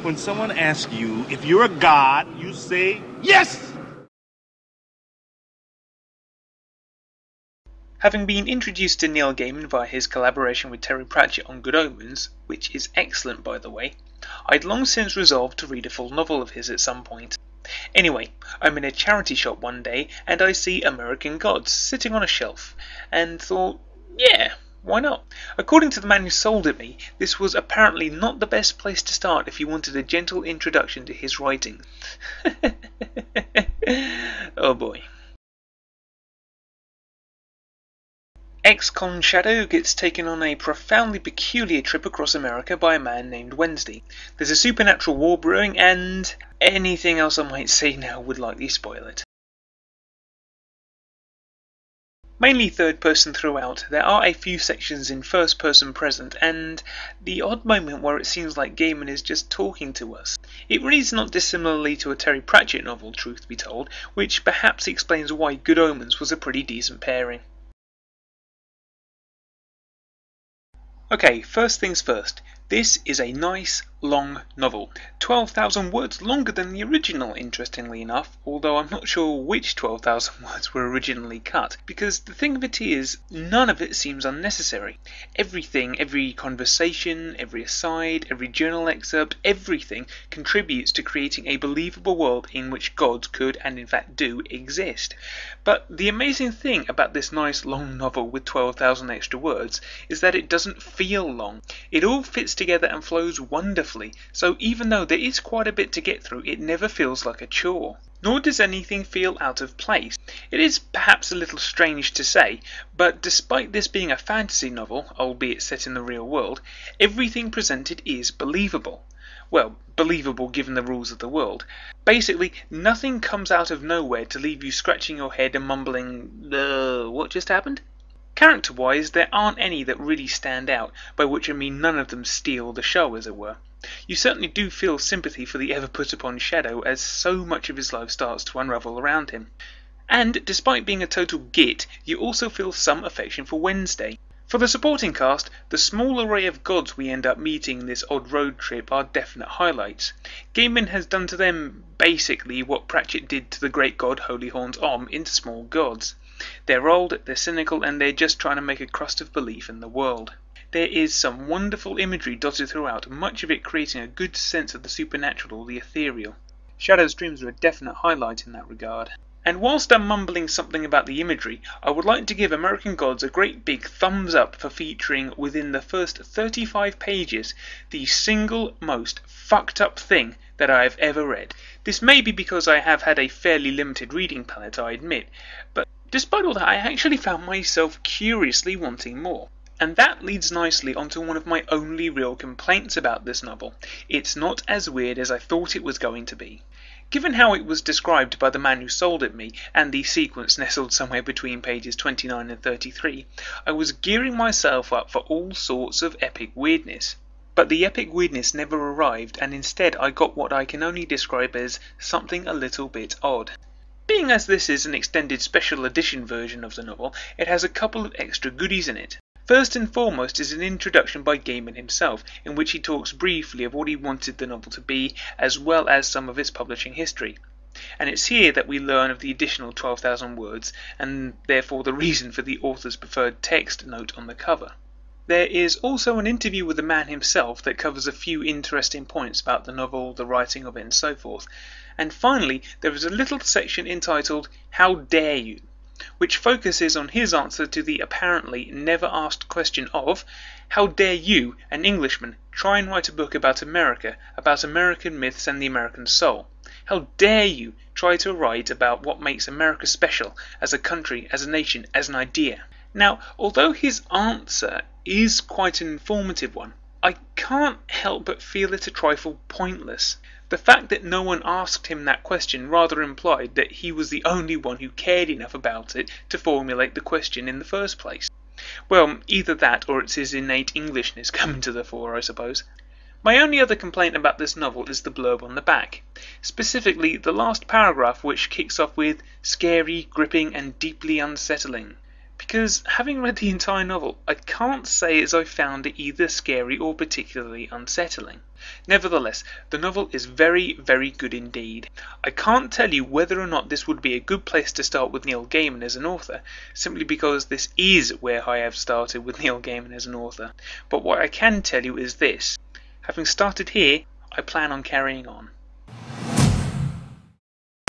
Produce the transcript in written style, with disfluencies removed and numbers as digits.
when someone asks you if you're a god, you say yes! Having been introduced to Neil Gaiman via his collaboration with Terry Pratchett on Good Omens, which is excellent by the way, I'd long since resolved to read a full novel of his at some point. Anyway, I'm in a charity shop one day and I see American Gods sitting on a shelf, and thought, yeah, why not? According to the man who sold it me, this was apparently not the best place to start if you wanted a gentle introduction to his writing. Oh boy. Ex-con Shadow gets taken on a profoundly peculiar trip across America by a man named Wednesday. There's a supernatural war brewing, and anything else I might say now would likely spoil it. Mainly third person throughout, there are a few sections in first person present, and the odd moment where it seems like Gaiman is just talking to us. It reads not dissimilarly to a Terry Pratchett novel, truth be told, which perhaps explains why Good Omens was a pretty decent pairing. Okay, first things first, this is a nice, long novel. 12,000 words longer than the original, interestingly enough, although I'm not sure which 12,000 words were originally cut, because the thing of it is, none of it seems unnecessary. Everything, every conversation, every aside, every journal excerpt, everything contributes to creating a believable world in which gods could, and in fact do, exist. But the amazing thing about this nice long novel with 12,000 extra words is that it doesn't feel long. It all fits together and flows wonderfully, so even though there is quite a bit to get through, it never feels like a chore. Nor does anything feel out of place. It is perhaps a little strange to say, but despite this being a fantasy novel, albeit set in the real world, everything presented is believable. Well, believable given the rules of the world. Basically, nothing comes out of nowhere to leave you scratching your head and mumbling, what just happened? Character-wise, there aren't any that really stand out, by which I mean none of them steal the show, as it were. You certainly do feel sympathy for the ever-put-upon Shadow as so much of his life starts to unravel around him. And, despite being a total git, you also feel some affection for Wednesday. For the supporting cast, the small array of gods we end up meeting in this odd road trip are definite highlights. Gaiman has done to them, basically, what Pratchett did to the great god Holyhorn's Om into small gods. They're old, they're cynical, and they're just trying to make a crust of belief in the world. There is some wonderful imagery dotted throughout, much of it creating a good sense of the supernatural or the ethereal. Shadow's dreams are a definite highlight in that regard. And whilst I'm mumbling something about the imagery, I would like to give American Gods a great big thumbs up for featuring within the first 35 pages the single most fucked up thing that I have ever read. This may be because I have had a fairly limited reading palette, I admit, but despite all that, I actually found myself curiously wanting more. And that leads nicely onto one of my only real complaints about this novel. It's not as weird as I thought it was going to be. Given how it was described by the man who sold it me, and the sequence nestled somewhere between pages 29 and 33, I was gearing myself up for all sorts of epic weirdness. But the epic weirdness never arrived, and instead I got what I can only describe as something a little bit odd. Being as this is an extended special edition version of the novel, it has a couple of extra goodies in it. First and foremost is an introduction by Gaiman himself, in which he talks briefly of what he wanted the novel to be, as well as some of its publishing history. And it's here that we learn of the additional 12,000 words, and therefore the reason for the author's preferred text note on the cover. There is also an interview with the man himself that covers a few interesting points about the novel, the writing of it, and so forth. And finally, there is a little section entitled, "How Dare You?", which focuses on his answer to the apparently never asked question of, how dare you, an Englishman, try and write a book about America, about American myths and the American soul? How dare you try to write about what makes America special, as a country, as a nation, as an idea? Now, although his answer is quite an informative one, I can't help but feel it a trifle pointless. The fact that no one asked him that question rather implied that he was the only one who cared enough about it to formulate the question in the first place. Well, either that or it's his innate Englishness coming to the fore, I suppose. My only other complaint about this novel is the blurb on the back. Specifically, the last paragraph which kicks off with, "scary, gripping and deeply unsettling." because having read the entire novel, I can't say as I found it either scary or particularly unsettling. Nevertheless, the novel is very, very good indeed. I can't tell you whether or not this would be a good place to start with Neil Gaiman as an author, simply because this is where I have started with Neil Gaiman as an author. But what I can tell you is this: having started here, I plan on carrying on.